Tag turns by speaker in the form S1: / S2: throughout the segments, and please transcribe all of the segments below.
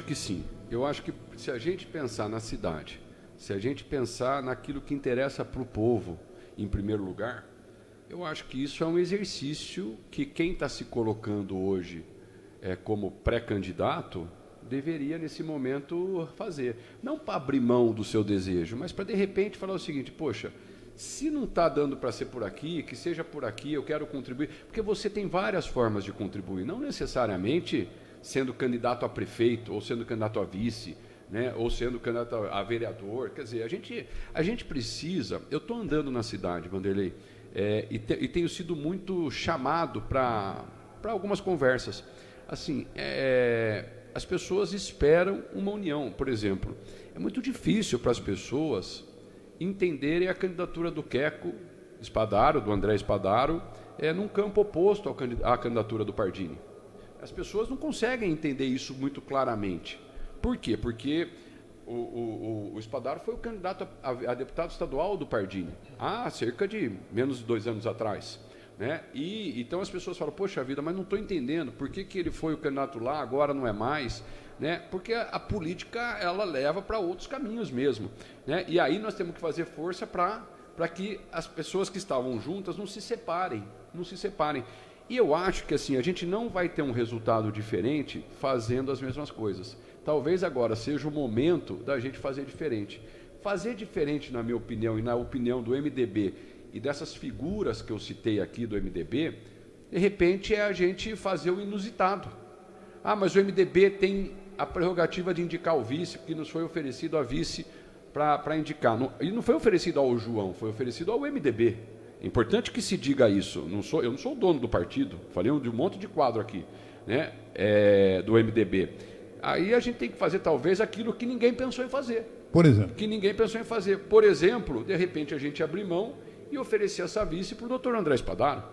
S1: que sim. Eu acho que se a gente pensar na cidade, se a gente pensar naquilo que interessa para o povo, em primeiro lugar, eu acho que isso é um exercício que quem está se colocando hoje como pré-candidato deveria, nesse momento, fazer. Não para abrir mão do seu desejo, mas para, de repente, falar o seguinte: poxa, se não está dando para ser por aqui, que seja por aqui, eu quero contribuir. Porque você tem várias formas de contribuir, não necessariamente sendo candidato a prefeito, ou sendo candidato a vice, né, ou sendo candidato a vereador. Quer dizer, a gente precisa... Eu estou andando na cidade, Vanderlei, e tenho sido muito chamado para algumas conversas. Assim, as pessoas esperam uma união. Por exemplo, é muito difícil para as pessoas entenderem a candidatura do Queco Spadaro, do André Spadaro, num campo oposto à candidatura do Pardini. As pessoas não conseguem entender isso muito claramente. Por quê? Porque o Spadaro foi o candidato a deputado estadual do Pardini há cerca de menos de 2 anos atrás, né? E então as pessoas falam: poxa vida, mas não estou entendendo por que ele foi o candidato lá, agora não é mais, né? Porque a política, ela leva para outros caminhos mesmo, né? E aí nós temos que fazer força para que as pessoas que estavam juntas não se separem. E eu acho que assim, a gente não vai ter um resultado diferente fazendo as mesmas coisas. Talvez agora seja o momento da gente fazer diferente. Fazer diferente, na minha opinião, e na opinião do MDB, e dessas figuras que eu citei aqui do MDB, de repente é a gente fazer o inusitado. Ah, mas o MDB tem a prerrogativa de indicar o vice, porque nos foi oferecido a vice para indicar. E não foi oferecido ao João, foi oferecido ao MDB. É importante que se diga isso. Eu não sou o dono do partido, falei de um monte de quadro aqui, né, do MDB. Aí a gente tem que fazer, talvez, aquilo que ninguém pensou em fazer.
S2: Por exemplo?
S1: Que ninguém pensou em fazer. Por exemplo, de repente a gente abrir mão e oferecer essa vice para o doutor André Spadaro.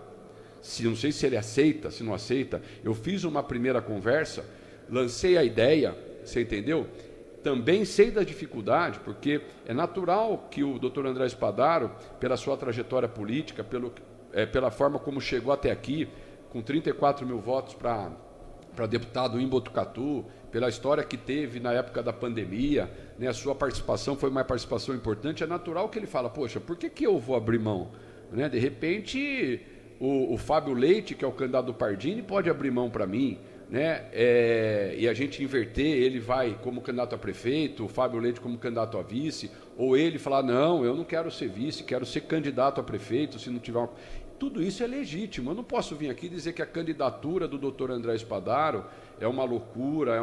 S1: Não sei se ele aceita, se não aceita. Eu fiz uma primeira conversa, lancei a ideia, você entendeu? Também sei da dificuldade, porque é natural que o doutor André Spadaro, pela sua trajetória política, pela forma como chegou até aqui, com 34 mil votos para deputado em Botucatu, pela história que teve na época da pandemia, né, a sua participação foi uma participação importante, é natural que ele fala: poxa, por que eu vou abrir mão? Né? De repente, o Fábio Leite, que é o candidato do Pardini, pode abrir mão para mim, né? E a gente inverter, ele vai como candidato a prefeito, o Fábio Leite como candidato a vice, ou ele falar: não, eu não quero ser vice, quero ser candidato a prefeito, se não tiver uma... Tudo isso é legítimo. Eu não posso vir aqui dizer que a candidatura do doutor André Spadaro é uma loucura,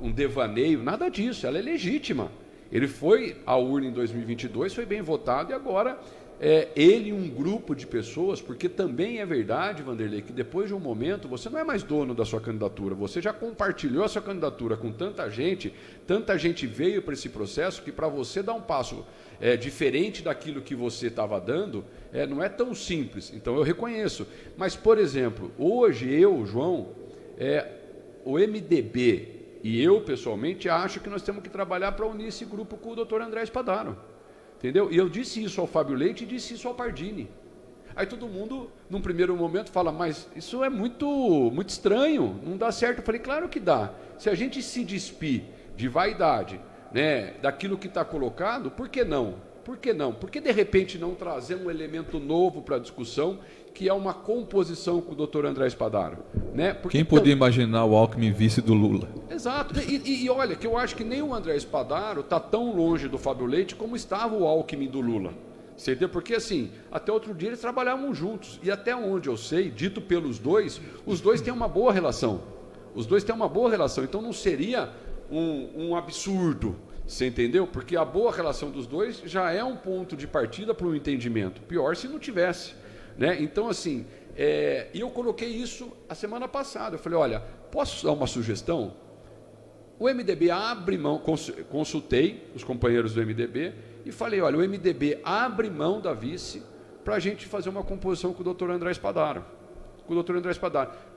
S1: um devaneio, nada disso, ela é legítima. Ele foi à urna em 2022, foi bem votado, e agora ele e um grupo de pessoas, porque também é verdade, Vanderlei, que depois de um momento você não é mais dono da sua candidatura, você já compartilhou a sua candidatura com tanta gente veio para esse processo, que para você dar um passo diferente daquilo que você estava dando, não é tão simples. Então eu reconheço. Mas, por exemplo, hoje eu, João, o MDB e eu, pessoalmente, acho que nós temos que trabalhar para unir esse grupo com o doutor André Spadaro. Entendeu? E eu disse isso ao Fábio Leite e disse isso ao Pardini. Aí todo mundo, num primeiro momento, fala: mas isso é muito estranho, não dá certo. Eu falei: claro que dá. Se a gente se despir de vaidade, né, daquilo que está colocado, por que não? Por que não? Por que de repente não trazer um elemento novo para a discussão, que é uma composição com o doutor André Spadaro? Né?
S3: Quem podia imaginar o Alckmin vice do Lula?
S1: Exato. E olha, que eu acho que nem o André Spadaro está tão longe do Fábio Leite como estava o Alckmin do Lula. Você entendeu? Porque assim, até outro dia eles trabalhavam juntos. E até onde eu sei, dito pelos dois, os dois têm uma boa relação. Então não seria um absurdo. Você entendeu? Porque a boa relação dos dois já é um ponto de partida para um entendimento. Pior se não tivesse, né? Então, assim, e eu coloquei isso a semana passada. Eu falei: olha, posso dar uma sugestão? O MDB abre mão, consultei os companheiros do MDB e falei: olha, o MDB abre mão da vice para a gente fazer uma composição com o doutor André Spadaro.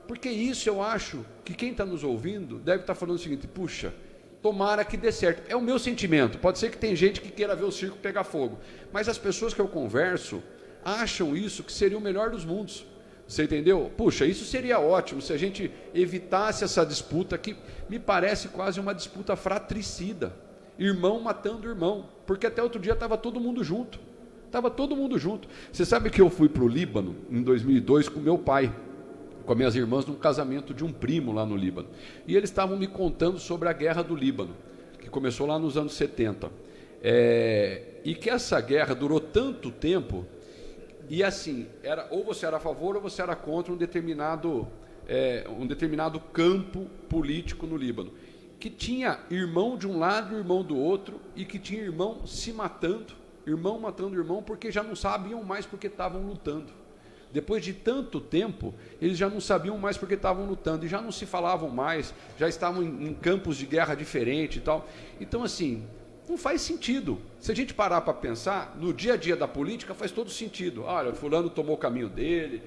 S1: Porque isso eu acho que quem está nos ouvindo deve estar falando o seguinte: puxa, tomara que dê certo. É o meu sentimento. Pode ser que tem gente que queira ver o circo pegar fogo. Mas as pessoas que eu converso acham isso que seria o melhor dos mundos. Você entendeu? Puxa, isso seria ótimo se a gente evitasse essa disputa que me parece quase uma disputa fratricida. Irmão matando irmão. Porque até outro dia estava todo mundo junto. Estava todo mundo junto. Você sabe que eu fui para o Líbano em 2002 com meu pai, com as minhas irmãs, num casamento de um primo lá no Líbano. E eles estavam me contando sobre a guerra do Líbano, que começou lá nos anos 70. E que essa guerra durou tanto tempo, e assim, ou você era a favor ou você era contra um determinado campo político no Líbano, que tinha irmão de um lado e irmão do outro, e que tinha irmão se matando, irmão matando irmão, porque já não sabiam mais porque estavam lutando. Depois de tanto tempo, eles já não sabiam mais porque estavam lutando, e já não se falavam mais, já estavam em campos de guerra diferentes e tal. Então, assim, não faz sentido. Se a gente parar para pensar, no dia a dia da política faz todo sentido. Olha, fulano tomou o caminho dele,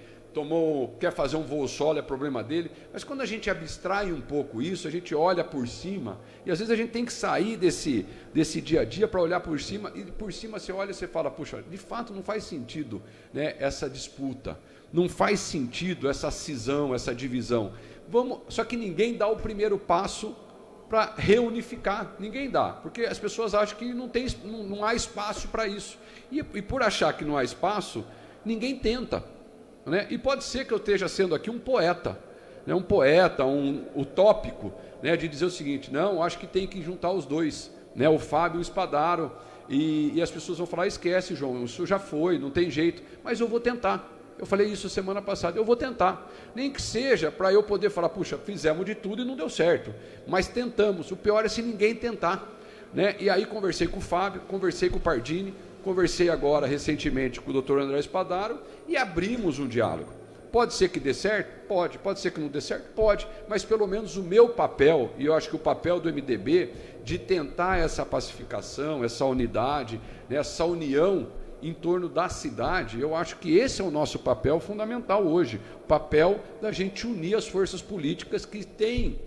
S1: quer fazer um voo solo, é problema dele. Mas quando a gente abstrai um pouco isso, a gente olha por cima, e às vezes a gente tem que sair desse dia a dia para olhar por cima, e por cima você olha e você fala, puxa, de fato não faz sentido, né, essa disputa, não faz sentido essa cisão, essa divisão. Só que ninguém dá o primeiro passo para reunificar, ninguém dá, porque as pessoas acham que não há espaço para isso, e por achar que não há espaço, ninguém tenta, né? E pode ser que eu esteja sendo aqui um poeta, né? Um utópico, né? De dizer o seguinte, não, acho que tem que juntar os dois, né? O Fábio e o Spadaro, e as pessoas vão falar, esquece, João, isso já foi, não tem jeito, mas eu vou tentar. Eu falei isso semana passada, eu vou tentar, nem que seja para eu poder falar, puxa, fizemos de tudo e não deu certo, mas tentamos. O pior é se ninguém tentar, né? E aí conversei com o Fábio, conversei com o Pardini, conversei agora recentemente com o Dr. André Spadaro e abrimos um diálogo. Pode ser que dê certo? Pode ser que não dê certo? Pode, mas pelo menos o meu papel, e eu acho que o papel do MDB, de tentar essa pacificação, essa unidade, né, essa união em torno da cidade, eu acho que esse é o nosso papel fundamental hoje, o papel da gente unir as forças políticas que têm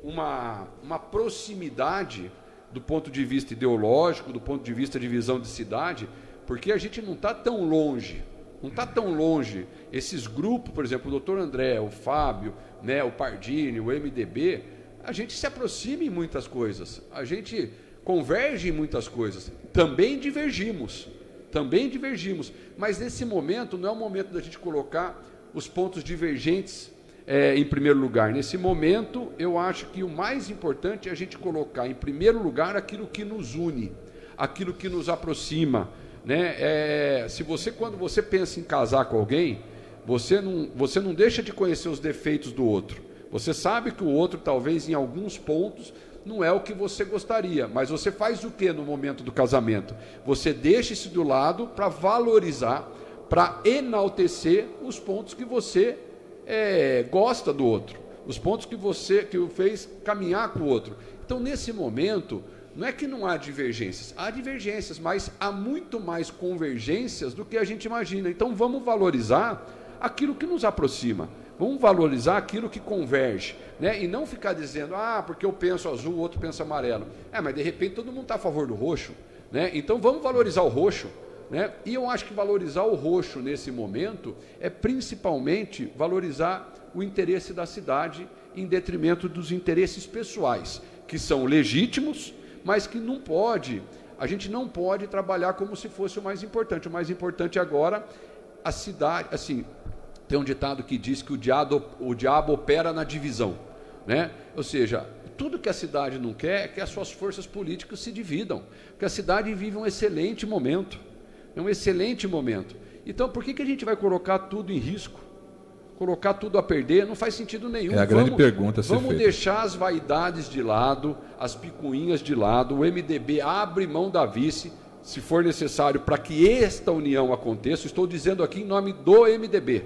S1: uma proximidade do ponto de vista ideológico, do ponto de vista de visão de cidade, porque a gente não está tão longe, esses grupos, por exemplo, o Dr. André, o Fábio, né, o Pardini, o MDB, a gente se aproxima em muitas coisas, a gente converge em muitas coisas, também divergimos, mas nesse momento não é o momento da gente colocar os pontos divergentes em primeiro lugar. Nesse momento, eu acho que o mais importante é a gente colocar em primeiro lugar aquilo que nos une, aquilo que nos aproxima, né? Quando você pensa em casar com alguém, você não deixa de conhecer os defeitos do outro. Você sabe que o outro, talvez em alguns pontos, não é o que você gostaria, mas você faz o que no momento do casamento? Você deixa isso do lado para valorizar, para enaltecer os pontos que você gosta do outro, os pontos que o fez caminhar com o outro. Então, nesse momento, não é que não há divergências, mas há muito mais convergências do que a gente imagina. Então, vamos valorizar aquilo que nos aproxima, vamos valorizar aquilo que converge, né? E não ficar dizendo, porque eu penso azul, o outro pensa amarelo. Mas de repente todo mundo está a favor do roxo, né? Então vamos valorizar o roxo, né? E eu acho que valorizar o roxo nesse momento é principalmente valorizar o interesse da cidade em detrimento dos interesses pessoais, que são legítimos, mas que a gente não pode trabalhar como se fosse o mais importante. O mais importante agora, a cidade, assim, tem um ditado que diz que o diabo opera na divisão, né? Ou seja, tudo que a cidade não quer é que as suas forças políticas se dividam, porque a cidade vive um excelente momento, Então, por que a gente vai colocar tudo em risco? Colocar tudo a perder? Não faz sentido nenhum.
S3: É a grande pergunta a ser feita.
S1: Vamos deixar as vaidades de lado, as picuinhas de lado, o MDB abre mão da vice, se for necessário, para que esta união aconteça. Estou dizendo aqui em nome do MDB.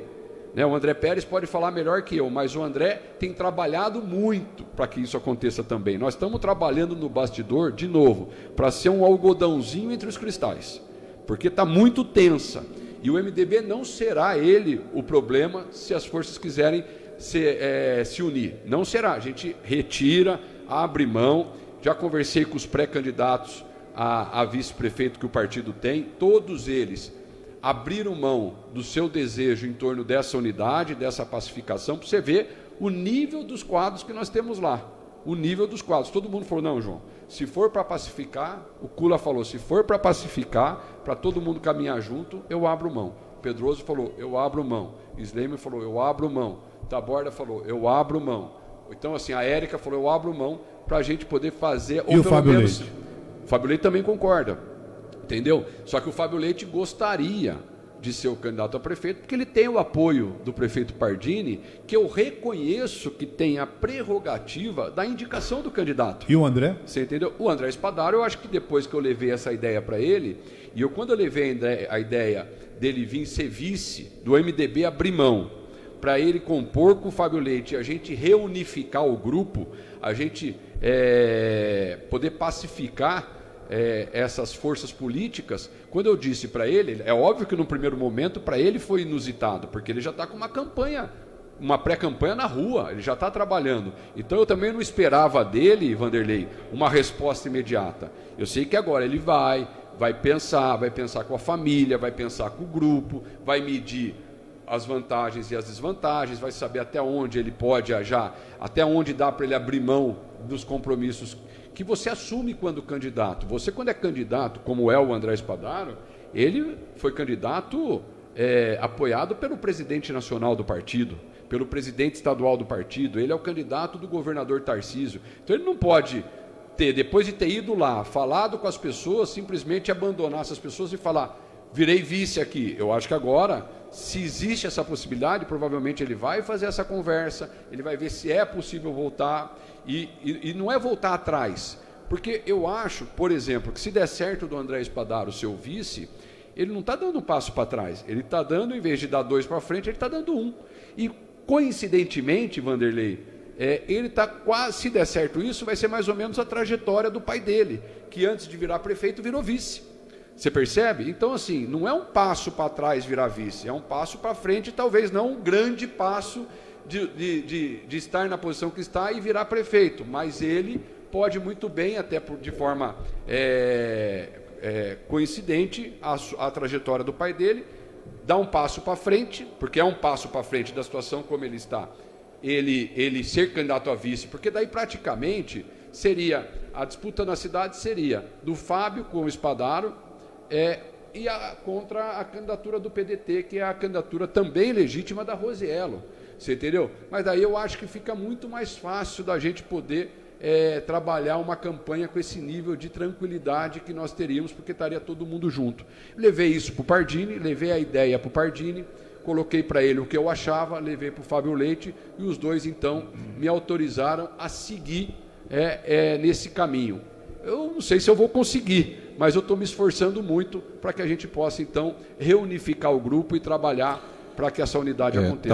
S1: Né? O André Pérez pode falar melhor que eu, mas o André tem trabalhado muito para que isso aconteça também. Nós estamos trabalhando no bastidor, de novo, para ser um algodãozinho entre os cristais, porque está muito tensa. E o MDB não será ele o problema se as forças quiserem se unir. Não será. A gente retira, abre mão. Já conversei com os pré-candidatos a vice-prefeito que o partido tem. Todos eles abriram mão do seu desejo em torno dessa unidade, dessa pacificação, para você ver o nível dos quadros que nós temos lá. O nível dos quadros. Todo mundo falou, não, João, se for para pacificar, o Kula falou, se for para pacificar, para todo mundo caminhar junto, eu abro mão. Pedroso falou, eu abro mão. Sleyman falou, eu abro mão. Taborda falou, eu abro mão. Então, assim, a Érica falou, eu abro mão para a gente poder fazer...
S2: E o Fábio Leite?
S1: O Fábio Leite também concorda, entendeu? Só que o Fábio Leite gostaria de ser o candidato a prefeito, porque ele tem o apoio do prefeito Pardini, que eu reconheço que tem a prerrogativa da indicação do candidato.
S2: E o André?
S1: Você entendeu? O André Spadaro, eu acho que depois que eu levei essa ideia para ele, e quando eu levei a ideia dele vir ser vice, do MDB abrir mão, para ele compor com o Fábio Leite, a gente reunificar o grupo, a gente poder pacificar essas forças políticas, quando eu disse para ele, é óbvio que no primeiro momento para ele foi inusitado, porque ele já está com uma campanha, uma pré-campanha na rua, ele já está trabalhando. Então eu também não esperava dele, Vanderlei, uma resposta imediata. Eu sei que agora ele vai pensar com a família, vai pensar com o grupo, vai medir as vantagens e as desvantagens, vai saber até onde ele pode agir, até onde dá para ele abrir mão dos compromissos que você assume quando candidato. Você, quando é candidato, como é o André Spadaro, ele foi candidato apoiado pelo presidente nacional do partido, pelo presidente estadual do partido, ele é o candidato do governador Tarcísio. Então ele não pode depois de ter ido lá, falado com as pessoas, simplesmente abandonar essas pessoas e falar, virei vice aqui. Eu acho que agora, se existe essa possibilidade, provavelmente ele vai fazer essa conversa, ele vai ver se é possível voltar, e não é voltar atrás, porque eu acho, por exemplo, que se der certo do André Spadaro, seu vice, ele não está dando um passo para trás, ele está dando, em vez de dar 2 para frente, ele está dando 1. E, coincidentemente, Vanderlei, ele está quase, se der certo isso, vai ser mais ou menos a trajetória do pai dele, que antes de virar prefeito virou vice. Você percebe? Então, assim, não é um passo para trás virar vice, é um passo para frente, talvez não um grande passo de estar na posição que está e virar prefeito, mas ele pode muito bem, até de forma coincidente, a trajetória do pai dele, dar um passo para frente, porque é um passo para frente da situação como ele está, ele ser candidato a vice, porque daí praticamente seria, a disputa na cidade seria do Fábio com o Spadaro, e contra a candidatura do PDT, que é a candidatura também legítima da Rosiello. Você entendeu? Mas daí eu acho que fica muito mais fácil da gente poder trabalhar uma campanha com esse nível de tranquilidade que nós teríamos, porque estaria todo mundo junto. Levei isso para o Pardini, levei a ideia para o Pardini, coloquei para ele o que eu achava, levei para o Fábio Leite, e os dois, então, me autorizaram a seguir nesse caminho. Eu não sei se eu vou conseguir, mas eu estou me esforçando muito para que a gente possa, então, reunificar o grupo e trabalhar para que essa unidade aconteça.